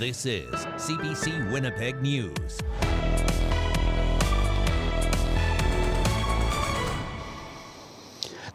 This is CBC Winnipeg News.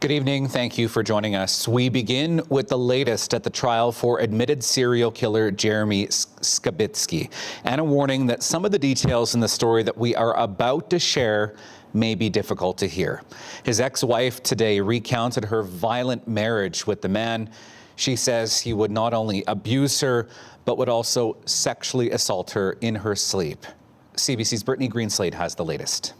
Good evening. Thank you for joining us. We begin with the latest at the trial for admitted serial killer Jeremy Skibitsky, and a warning that some of the details in the story that we are about to share may be difficult to hear. His ex-wife today recounted her violent marriage with the man. She says he would not only abuse her, but would also sexually assault her in her sleep. CBC's Brittany Greenslade has the latest.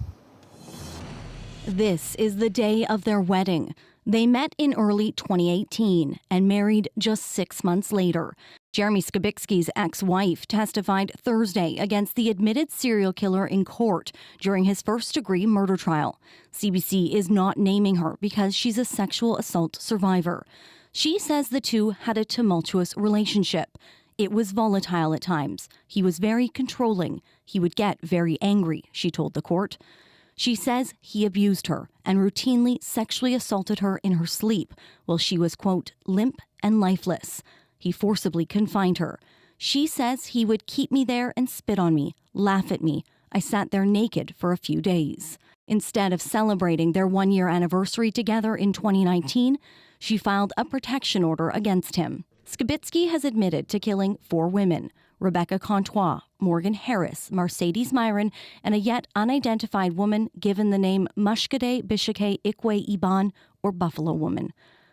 This is the day of their wedding. They met in early 2018 and married just 6 months later. Jeremy Skibitsky's ex-wife testified Thursday against the admitted serial killer in court during his first-degree murder trial. CBC is not naming her because she's a sexual assault survivor. She says the two had a tumultuous relationship. It was volatile at times. He was very controlling. He would get very angry, she told the court. She says he abused her and routinely sexually assaulted her in her sleep while she was, quote, limp and lifeless. He forcibly confined her. She says he would keep me there and spit on me, laugh at me. I sat there naked for a few days. Instead of celebrating their one-year anniversary together in 2019, she filed a protection order against him. Skibitsky has admitted to killing 4 women: Rebecca Contois, Morgan Harris, Mercedes Myron, and a yet unidentified woman given the name Mushkade Bishake Ikwe Iban, or Buffalo Woman.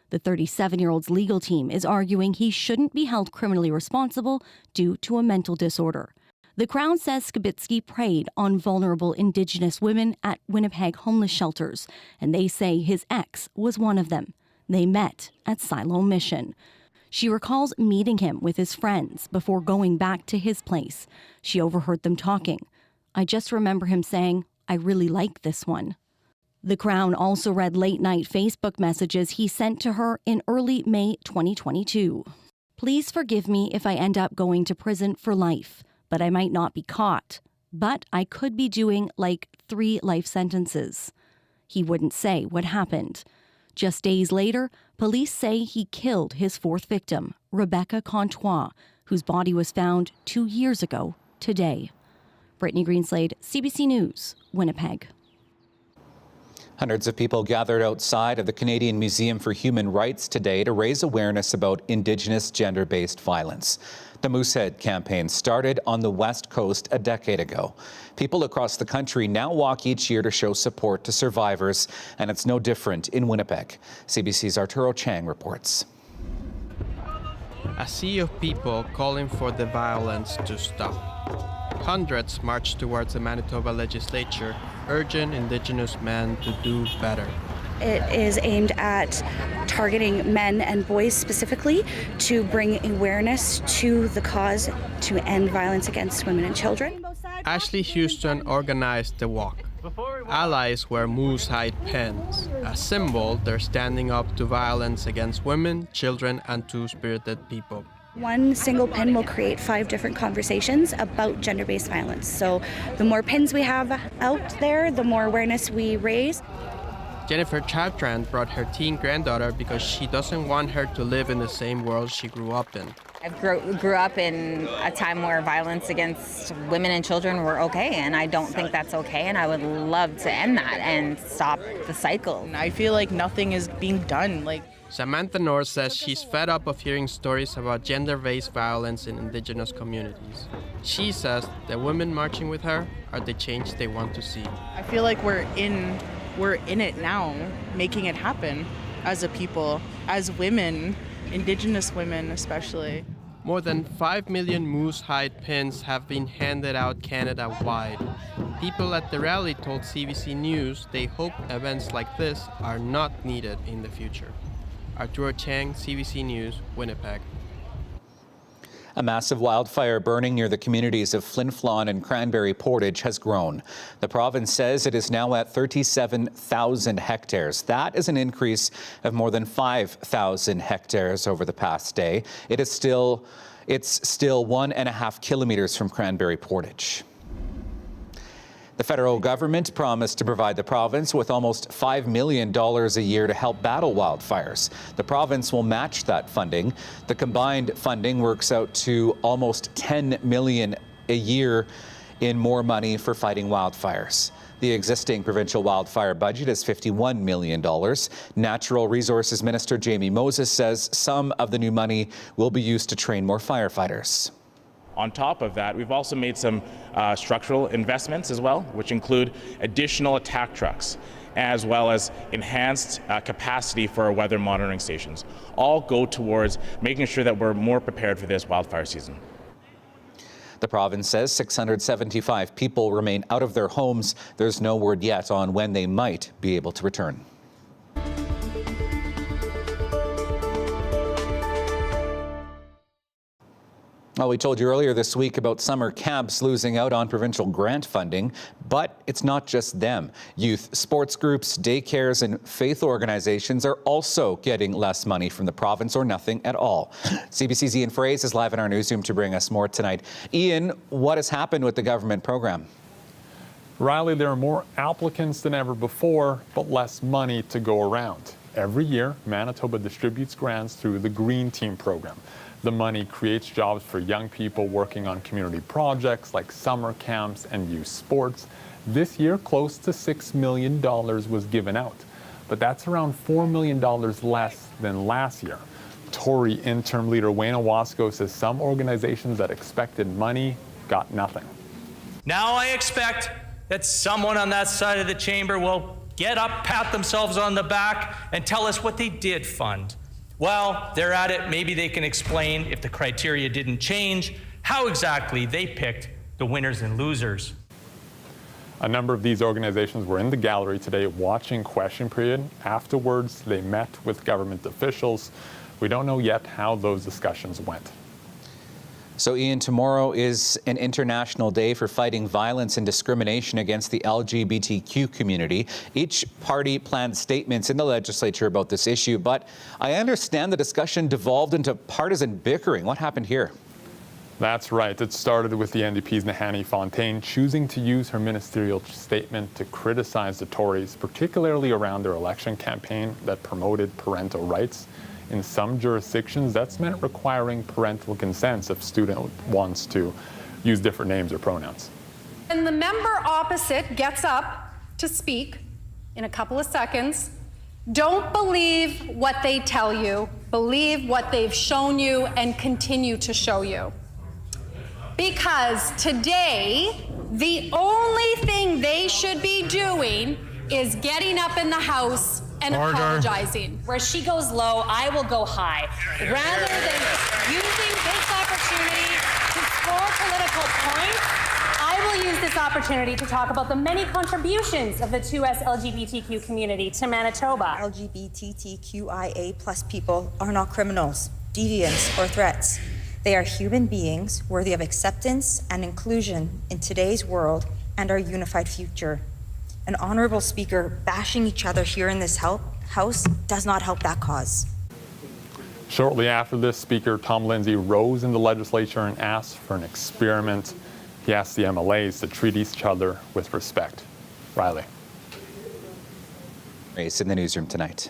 The 37-year-old's legal team is arguing he shouldn't be held criminally responsible due to a mental disorder. The Crown says Skibitsky preyed on vulnerable Indigenous women at Winnipeg homeless shelters, and they say his ex was one of them. They met at Silo Mission. She recalls meeting him with his friends before going back to his place. She overheard them talking. I just remember him saying, "I really like this one." The Crown also read late-night Facebook messages he sent to her in early May 2022. "Please forgive me if I end up going to prison for life, but I might not be caught. But I could be doing like 3 life sentences." He wouldn't say what happened. Just days later, police say he killed his 4th victim, Rebecca Contois, whose body was found 2 years ago today. Brittany Greenslade, CBC News, Winnipeg. Hundreds of people gathered outside of the Canadian Museum for Human Rights today to raise awareness about Indigenous gender-based violence. The Moosehead campaign started on the West Coast a decade ago. People across the country now walk each year to show support to survivors, and it's no different in Winnipeg. CBC's Arturo Chang reports. A sea of people calling for the violence to stop. Hundreds marched towards the Manitoba legislature, urging Indigenous men to do better. It is aimed at targeting men and boys specifically to bring awareness to the cause to end violence against women and children. Ashley Houston organized the walk. Allies wear moose hide pins, a symbol they're standing up to violence against women, children, and two-spirited people. One single pin will create 5 different conversations about gender-based violence. So the more pins we have out there, the more awareness we raise. Jennifer Chatran brought her teen granddaughter because she doesn't want her to live in the same world she grew up in. I grew up in a time where violence against women and children were okay, and I don't think that's okay, and I would love to end that and stop the cycle. I feel like nothing is being done. Samantha North says she's fed up of hearing stories about gender-based violence in Indigenous communities. She says the women marching with her are the change they want to see. I feel like we're in it now, making it happen as a people, as women, Indigenous women especially. More than 5 million moose hide pins have been handed out Canada-wide. People at the rally told CBC News they hope events like this are not needed in the future. Arturo Chang, CBC News, Winnipeg. A massive wildfire burning near the communities of Flin Flon and Cranberry Portage has grown. The province says it is now at 37,000 hectares. That is an increase of more than 5,000 hectares over the past day. It's still 1.5 kilometers from Cranberry Portage. The federal government promised to provide the province with almost $5 million a year to help battle wildfires. The province will match that funding. The combined funding works out to almost $10 million a year in more money for fighting wildfires. The existing provincial wildfire budget is $51 million. Natural Resources Minister Jamie Moses says some of the new money will be used to train more firefighters. On top of that, we've also made some structural investments as well, which include additional attack trucks, as well as enhanced capacity for our weather monitoring stations. All go towards making sure that we're more prepared for this wildfire season. The province says 675 people remain out of their homes. There's no word yet on when they might be able to return. Well, we told you earlier this week about summer camps losing out on provincial grant funding, but it's not just them. Youth sports groups, daycares, and faith organizations are also getting less money from the province or nothing at all. CBC's Ian Fraze is live in our newsroom to bring us more tonight. Ian, what has happened with the government program? Riley, there are more applicants than ever before, but less money to go around. Every year, Manitoba distributes grants through the Green Team program. The money creates jobs for young people working on community projects like summer camps and youth sports. This year, close to $6 million was given out, but that's around $4 million less than last year. Tory interim leader Wayne Owasco says some organizations that expected money got nothing. Now I expect that someone on that side of the chamber will get up, pat themselves on the back, and tell us what they did fund. While they're at it, maybe they can explain, if the criteria didn't change, how exactly they picked the winners and losers. A number of these organizations were in the gallery today watching question period. Afterwards, they met with government officials. We don't know yet how those discussions went. So, Ian, tomorrow is an international day for fighting violence and discrimination against the LGBTQ community. Each party planned statements in the legislature about this issue, but I understand the discussion devolved into partisan bickering. What happened here? That's right. It started with the NDP's Nahanni Fontaine choosing to use her ministerial statement to criticize the Tories, particularly around their election campaign that promoted parental rights. In some jurisdictions, that's meant requiring parental consent if a student wants to use different names or pronouns. And the member opposite gets up to speak in a couple of seconds. Don't believe what they tell you. Believe what they've shown you and continue to show you. Because today, the only thing they should be doing is getting up in the House and apologizing. Where she goes low, I will go high. Rather than using this opportunity to score political points, I will use this opportunity to talk about the many contributions of the 2S LGBTQ community to Manitoba. LGBTQIA+ people are not criminals, deviants, or threats. They are human beings worthy of acceptance and inclusion in today's world and our unified future. An honorable speaker bashing each other here in this house does not help that cause. Shortly after this, Speaker Tom Lindsay rose in the legislature and asked for an experiment. He asked the MLAs to treat each other with respect. Riley. Race in the newsroom tonight.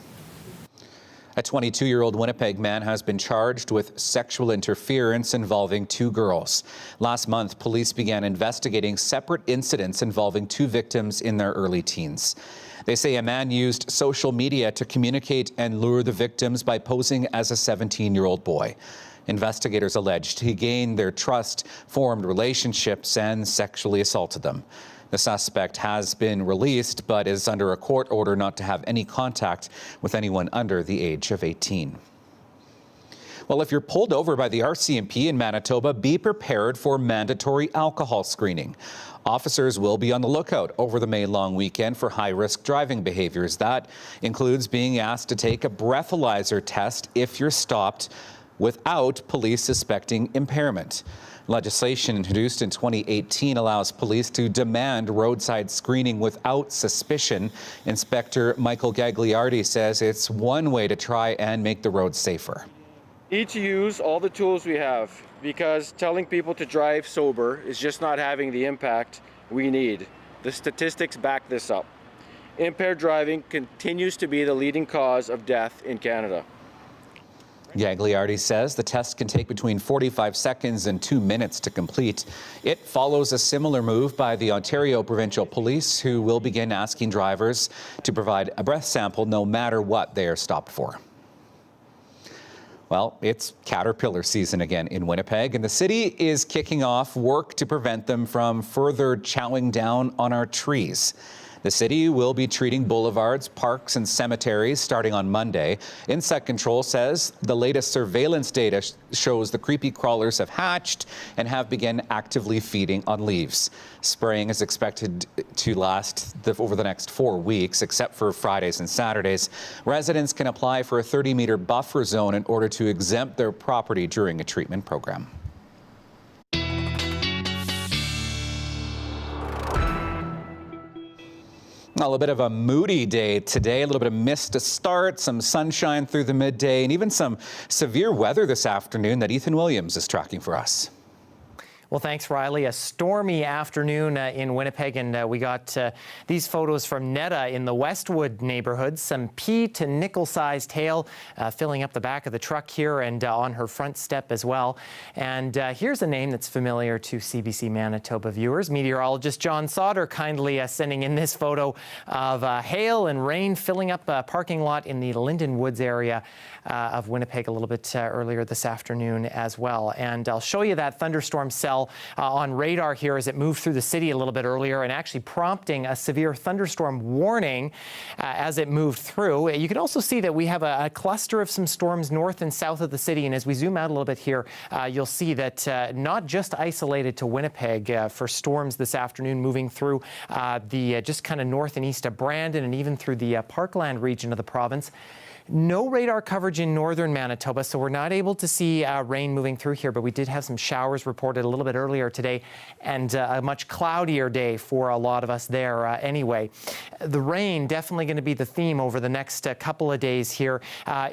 A 22-year-old Winnipeg man has been charged with sexual interference involving two girls. Last month, police began investigating separate incidents involving two victims in their early teens. They say a man used social media to communicate and lure the victims by posing as a 17-year-old boy. Investigators alleged he gained their trust, formed relationships, and sexually assaulted them. The suspect has been released, but is under a court order not to have any contact with anyone under the age of 18. Well, if you're pulled over by the RCMP in Manitoba, be prepared for mandatory alcohol screening. Officers will be on the lookout over the May long weekend for high-risk driving behaviors. That includes being asked to take a breathalyzer test if you're stopped without police suspecting impairment. Legislation introduced in 2018 allows police to demand roadside screening without suspicion. Inspector Michael Gagliardi says it's one way to try and make the roads safer. Need to use all the tools we have, because telling people to drive sober is just not having the impact we need. The statistics back this up. Impaired driving continues to be the leading cause of death in Canada. Gagliardi says the test can take between 45 seconds and 2 minutes to complete. It follows a similar move by the Ontario Provincial Police, who will begin asking drivers to provide a breath sample no matter what they are stopped for. Well, it's caterpillar season again in Winnipeg, and the city is kicking off work to prevent them from further chowing down on our trees. The city will be treating boulevards, parks, and cemeteries starting on Monday. Insect Control says the latest surveillance data shows the creepy crawlers have hatched and have begun actively feeding on leaves. Spraying is expected to last over the next 4 weeks, except for Fridays and Saturdays. Residents can apply for a 30-meter buffer zone in order to exempt their property during a treatment program. Well, a bit of a moody day today, a little bit of mist to start, some sunshine through the midday, and even some severe weather this afternoon that Ethan Williams is tracking for us. Well, thanks, Riley. A stormy afternoon in Winnipeg, and we got these photos from Netta in the Westwood neighborhood. Some pea to nickel-sized hail filling up the back of the truck here and on her front step as well. And here's a name that's familiar to CBC Manitoba viewers. Meteorologist John Sauter kindly sending in this photo of hail and rain filling up a parking lot in the Linden Woods area of Winnipeg a little bit earlier this afternoon as well. And I'll show you that thunderstorm cell on radar here as it moved through the city a little bit earlier and actually prompting a severe thunderstorm warning as it moved through. You can also see that we have a cluster of some storms north and south of the city. And as we zoom out a little bit here, you'll see that not just isolated to Winnipeg for storms this afternoon moving through the just kind of north and east of Brandon and even through the Parkland region of the province. No radar coverage in northern Manitoba, so we're not able to see rain moving through here, but we did have some showers reported a little bit earlier today and a much cloudier day for a lot of us there anyway. The rain definitely going to be the theme over the next couple of days here.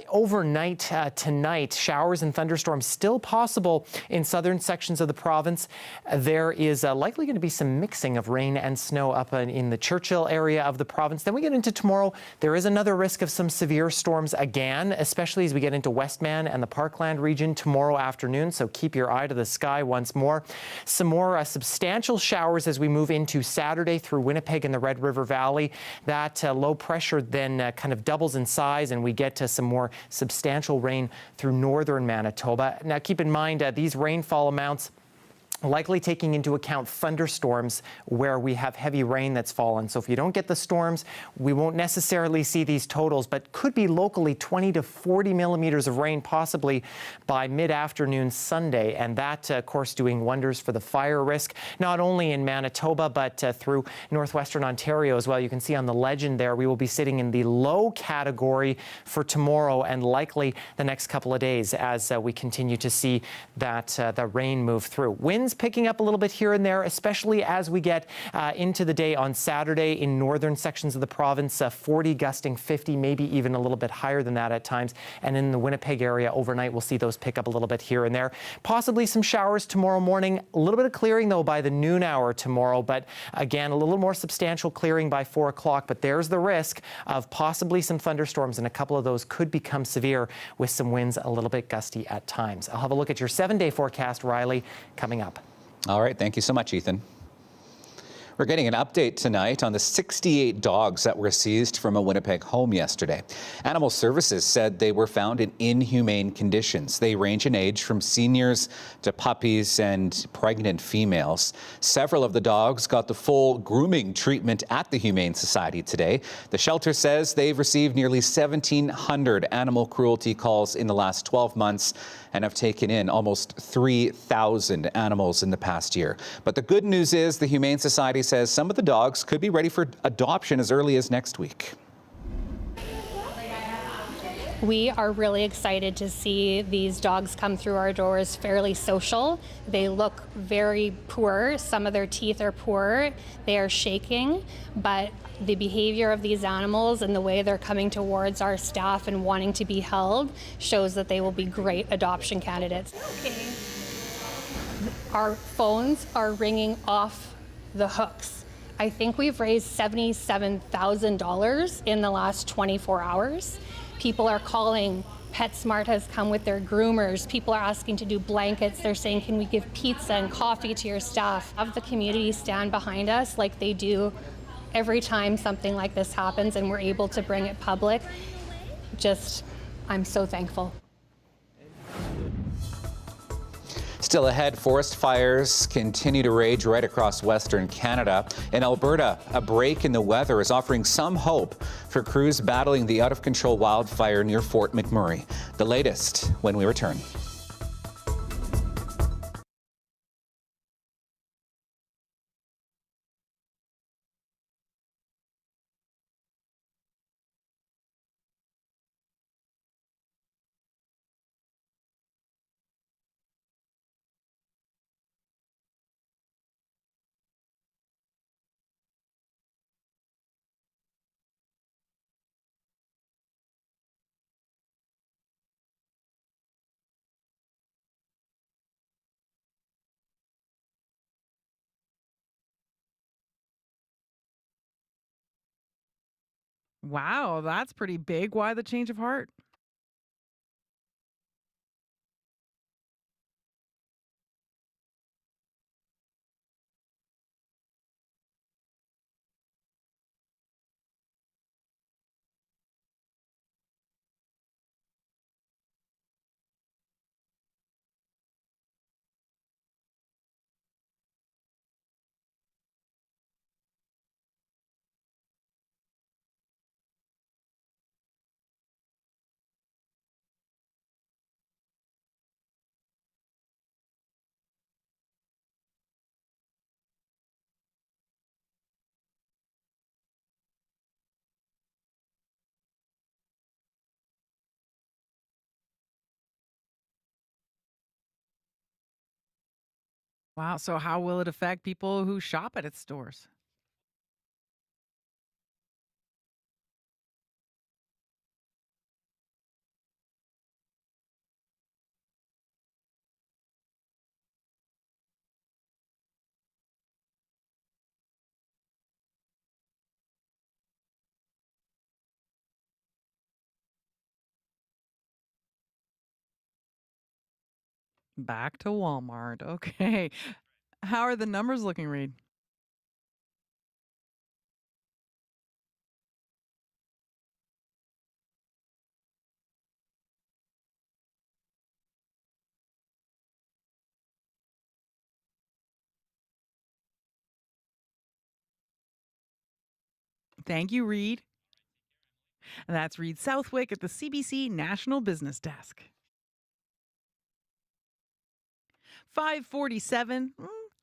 Overnight tonight, showers and thunderstorms still possible in southern sections of the province. There is likely going to be some mixing of rain and snow up in the Churchill area of the province. Then we get into tomorrow. There is another risk of some severe storms again, especially as we get into Westman and the Parkland region tomorrow afternoon. So keep your eye to the sky once more. Some more substantial showers as we move into Saturday through Winnipeg and the Red River Valley. That low pressure then kind of doubles in size and we get to some more substantial rain through northern Manitoba. Now keep in mind these rainfall amounts likely taking into account thunderstorms where we have heavy rain that's fallen. So if you don't get the storms, we won't necessarily see these totals, but could be locally 20 to 40 millimeters of rain possibly by mid-afternoon Sunday. And that, of course, doing wonders for the fire risk, not only in Manitoba, but through northwestern Ontario as well. You can see on the legend there, we will be sitting in the low category for tomorrow and likely the next couple of days as we continue to see that the rain move through. Winds picking up a little bit here and there, especially as we get into the day on Saturday in northern sections of the province, 40 gusting 50, maybe even a little bit higher than that at times. And in the Winnipeg area overnight, we'll see those pick up a little bit here and there. Possibly some showers tomorrow morning. A little bit of clearing, though, by the noon hour tomorrow. But again, a little more substantial clearing by 4 o'clock. But there's the risk of possibly some thunderstorms, and a couple of those could become severe with some winds a little bit gusty at times. I'll have a look at your 7-day forecast, Riley, coming up. All right. Thank you so much, Ethan. We're getting an update tonight on the 68 dogs that were seized from a Winnipeg home yesterday. Animal Services said they were found in inhumane conditions. They range in age from seniors to puppies and pregnant females. Several of the dogs got the full grooming treatment at the Humane Society today. The shelter says they've received nearly 1,700 animal cruelty calls in the last 12 months and have taken in almost 3,000 animals in the past year. But the good news is the Humane Society says some of the dogs could be ready for adoption as early as next week. We are really excited to see these dogs come through our doors fairly social. They look very poor. Some of their teeth are poor. They are shaking, but the behavior of these animals and the way they're coming towards our staff and wanting to be held shows that they will be great adoption candidates. Okay. Our phones are ringing off the hooks. I think we've raised $77,000 in the last 24 hours. People are calling. PetSmart has come with their groomers. People are asking to do blankets. They're saying, can we give pizza and coffee to your staff? Have the community stand behind us like they do every time something like this happens and we're able to bring it public. I'm so thankful. Still ahead, forest fires continue to rage right across Western Canada. In Alberta, a break in the weather is offering some hope for crews battling the out-of-control wildfire near Fort McMurray. The latest when we return. Wow, that's pretty big. Why the change of heart? Wow, so how will it affect people who shop at its stores? Back to Walmart. Okay. How are the numbers looking, Reed? Thank you, Reed. And that's Reed Southwick at the CBC National Business Desk. 547.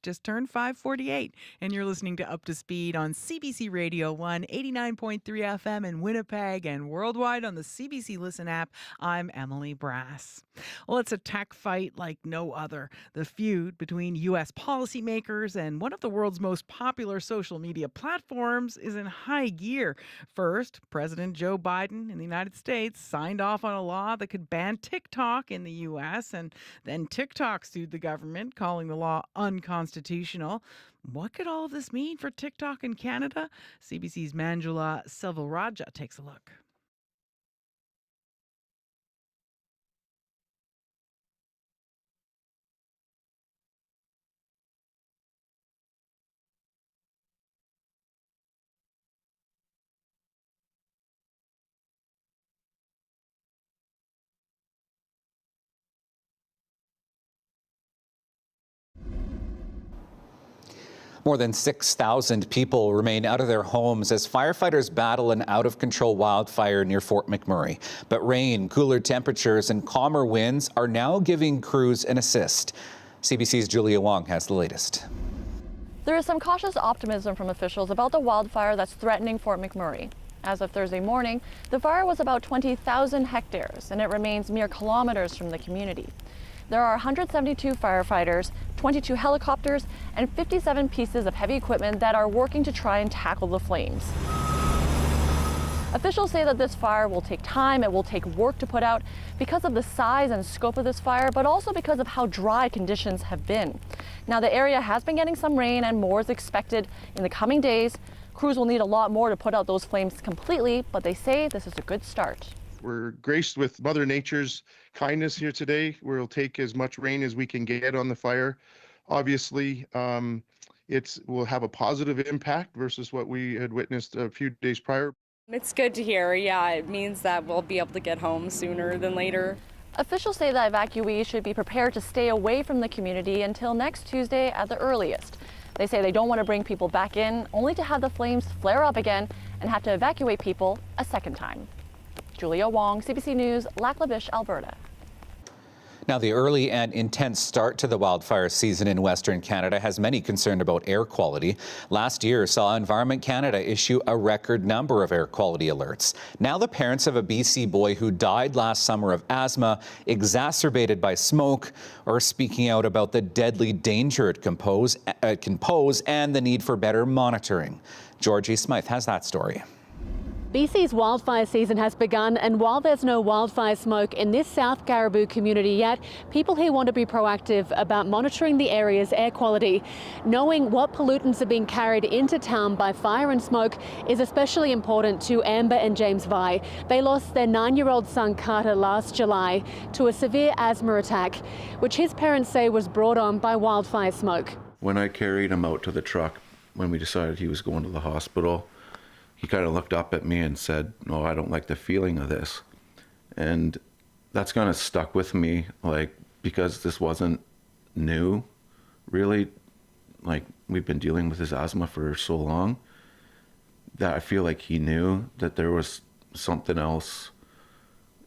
Just turned 548, and you're listening to Up to Speed on CBC Radio 1, 89.3 FM in Winnipeg and worldwide on the CBC Listen app. I'm Emily Brass. Well, it's a tech fight like no other. The feud between U.S. policymakers and one of the world's most popular social media platforms is in high gear. First, President Joe Biden in the United States signed off on a law that could ban TikTok in the U.S., and then TikTok sued the government, calling the law unconstitutional. What could all of this mean for TikTok in Canada? CBC's Manjula Selvarajah takes a look. More than 6,000 people remain out of their homes as firefighters battle an out-of-control wildfire near Fort McMurray. But rain, cooler temperatures, and calmer winds are now giving crews an assist. CBC's Julia Wong has the latest. There is some cautious optimism from officials about the wildfire that's threatening Fort McMurray. As of Thursday morning, the fire was about 20,000 hectares, and it remains mere kilometers from the community. There are 172 firefighters, 22 helicopters, and 57 pieces of heavy equipment that are working to try and tackle the flames. Officials say that this fire will take time, it will take work to put out because of the size and scope of this fire, but also because of how dry conditions have been. Now, the area has been getting some rain and more is expected in the coming days. Crews will need a lot more to put out those flames completely, but they say this is a good start. We're graced with Mother Nature's kindness here today. We'll take as much rain as we can get on the fire. Obviously, it will have a positive impact versus what we had witnessed a few days prior. It's good to hear. Yeah, it means that we'll be able to get home sooner than later. Officials say that evacuees should be prepared to stay away from the community until next Tuesday at the earliest. They say they don't want to bring people back in, only to have the flames flare up again and have to evacuate people a second time. Julia Wong, CBC News, Lac La Biche, Alberta. Now, the early and intense start to the wildfire season in Western Canada has many concerned about air quality. Last year saw Environment Canada issue a record number of air quality alerts. Now the parents of a BC boy who died last summer of asthma exacerbated by smoke are speaking out about the deadly danger it can pose and the need for better monitoring. Georgie Smythe has that story. BC's wildfire season has begun, and while there's no wildfire smoke in this South Caribou community yet, people here want to be proactive about monitoring the area's air quality. Knowing what pollutants are being carried into town by fire and smoke is especially important to Amber and James Vi. They lost their 9-year-old son Carter last July to a severe asthma attack, which his parents say was brought on by wildfire smoke. When I carried him out to the truck, when we decided he was going to the hospital, he kind of looked up at me and said, "No, I don't like the feeling of this." And that's kind of stuck with me, like, because this wasn't new, really. Like, we've been dealing with his asthma for so long that I feel like he knew that there was something else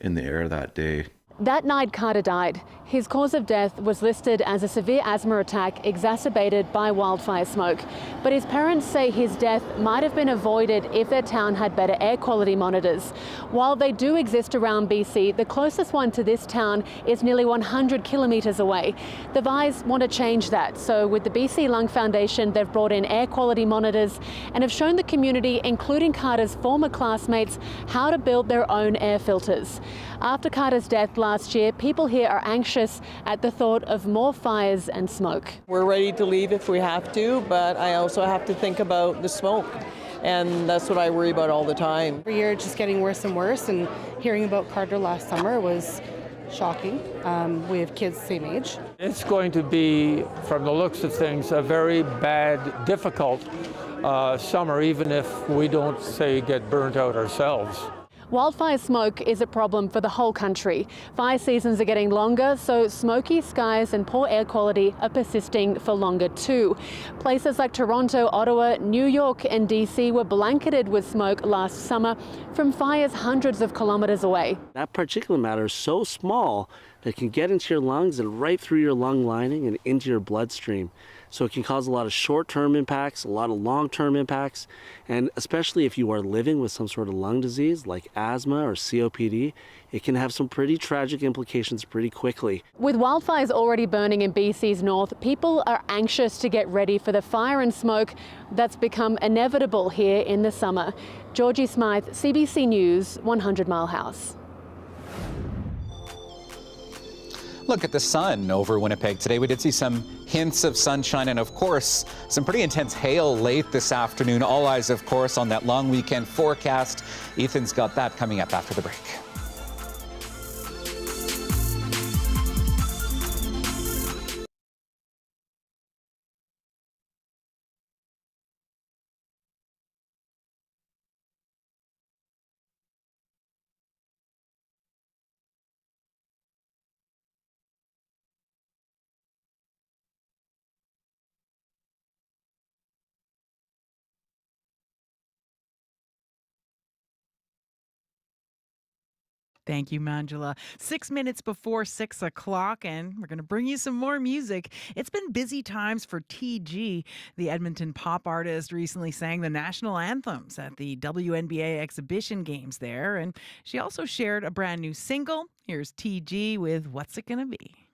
in the air that day. That night Carter died. His cause of death was listed as a severe asthma attack exacerbated by wildfire smoke. But his parents say his death might have been avoided if their town had better air quality monitors. While they do exist around BC, the closest one to this town is nearly 100 kilometres away. The Vi's want to change that. So with the BC Lung Foundation, they've brought in air quality monitors and have shown the community, including Carter's former classmates, how to build their own air filters. After Carter's death last year, people here are anxious at the thought of more fires and smoke. We're ready to leave if we have to, but I also have to think about the smoke. And that's what I worry about all the time. Every year it's just getting worse and worse, and hearing about Carter last summer was shocking. We have kids the same age. It's going to be, from the looks of things, a very bad, difficult summer, even if we don't, say, get burnt out ourselves. Wildfire smoke is a problem for the whole country. Fire seasons are getting longer, so smoky skies and poor air quality are persisting for longer too. Places like Toronto, Ottawa, New York and DC were blanketed with smoke last summer from fires hundreds of kilometres away. That particulate matter is so small that it can get into your lungs and right through your lung lining and into your bloodstream. So it can cause a lot of short-term impacts, a lot of long-term impacts, and especially if you are living with some sort of lung disease like asthma or COPD, it can have some pretty tragic implications pretty quickly. With wildfires already burning in BC's north, people are anxious to get ready for the fire and smoke that's become inevitable here in the summer. Georgie Smythe, CBC News, 100 Mile House. Look at the sun over Winnipeg today. We did see some hints of sunshine and, of course, some pretty intense hail late this afternoon. All eyes, of course, on that long weekend forecast. Ethan's got that coming up after the break. Thank you, Manjula. 6 minutes before 6 o'clock, and we're going to bring you some more music. It's been busy times for TG. The Edmonton pop artist recently sang the national anthems at the WNBA exhibition games there, and she also shared a brand new single. Here's TG with What's It Gonna Be?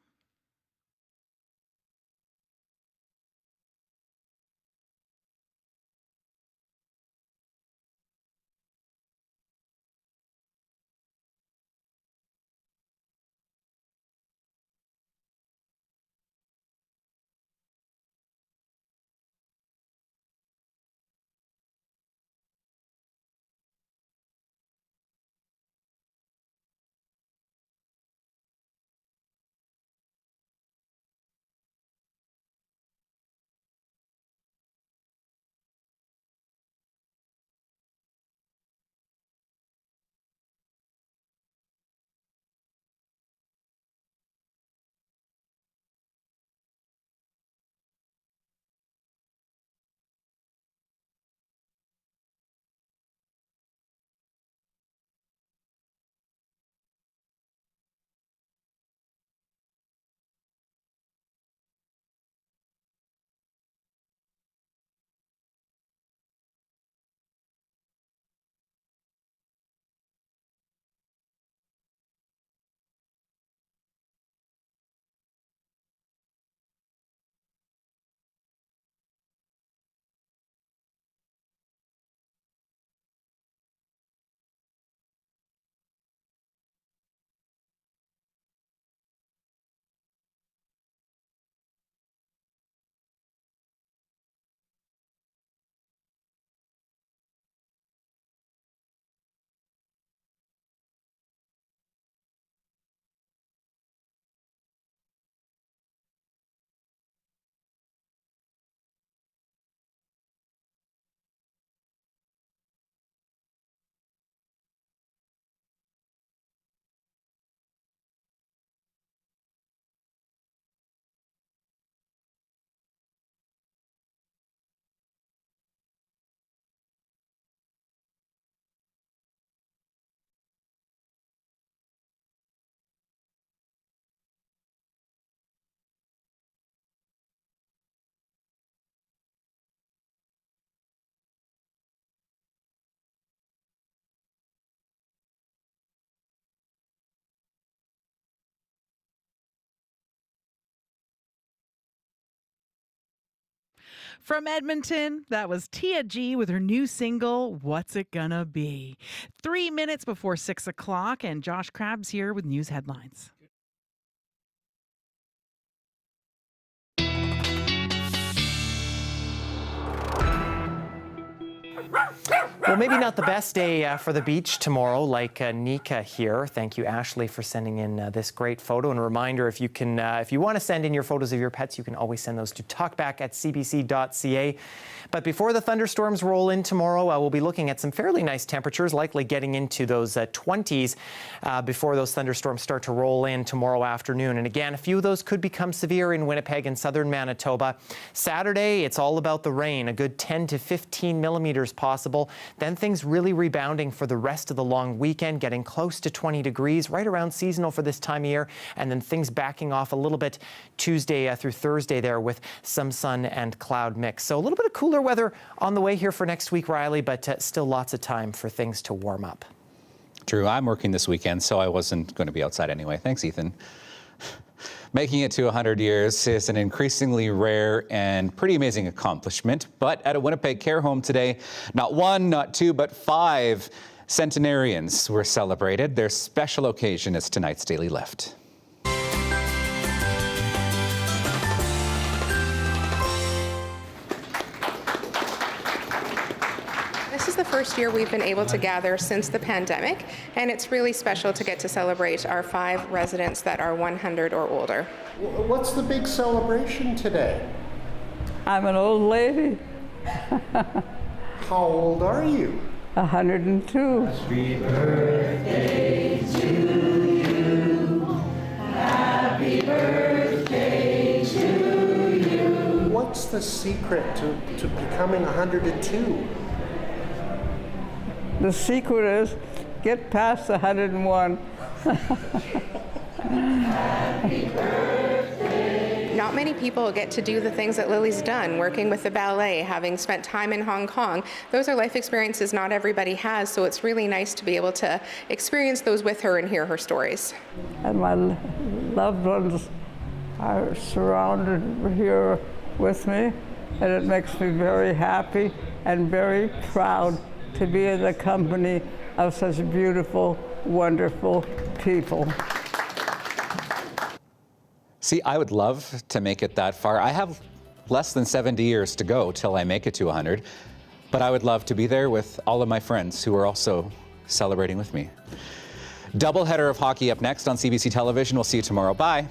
From Edmonton, that was Tia G with her new single, What's It Gonna Be? 3 minutes before 6 o'clock, and Josh Krabs here with news headlines. Well, maybe not the best day for the beach tomorrow, like Nika here. Thank you, Ashley, for sending in this great photo. And a reminder, if you want to send in your photos of your pets, you can always send those to talkback@cbc.ca. But before the thunderstorms roll in tomorrow, we'll be looking at some fairly nice temperatures, likely getting into those 20s before those thunderstorms start to roll in tomorrow afternoon. And again, a few of those could become severe in Winnipeg and southern Manitoba. Saturday, it's all about the rain, a good 10 to 15 millimeters possible. Then things really rebounding for the rest of the long weekend, getting close to 20 degrees, right around seasonal for this time of year. And then things backing off a little bit Tuesday through Thursday there with some sun and cloud mix. So a little bit of cooler weather on the way here for next week, Riley, but still lots of time for things to warm up. True, I'm working this weekend, so I wasn't going to be outside anyway. Thanks, Ethan. Making it to 100 years is an increasingly rare and pretty amazing accomplishment. But at a Winnipeg care home today, not one, not two, but 5 centenarians were celebrated. Their special occasion is tonight's Daily Lift. This is the first year we've been able to gather since the pandemic, and it's really special to get to celebrate our 5 residents that are 100 or older. What's the big celebration today? I'm an old lady. How old are you? 102. Happy birthday to you. Happy birthday to you. What's the secret to becoming 102? The secret is get past 101. Not many people get to do the things that Lily's done, working with the ballet, having spent time in Hong Kong. Those are life experiences not everybody has, so it's really nice to be able to experience those with her and hear her stories. And my loved ones are surrounded here with me, and it makes me very happy and very proud to be in the company of such beautiful, wonderful people. See, I would love to make it that far. I have less than 70 years to go till I make it to 100, but I would love to be there with all of my friends who are also celebrating with me. Doubleheader of hockey up next on CBC Television. We'll see you tomorrow. Bye.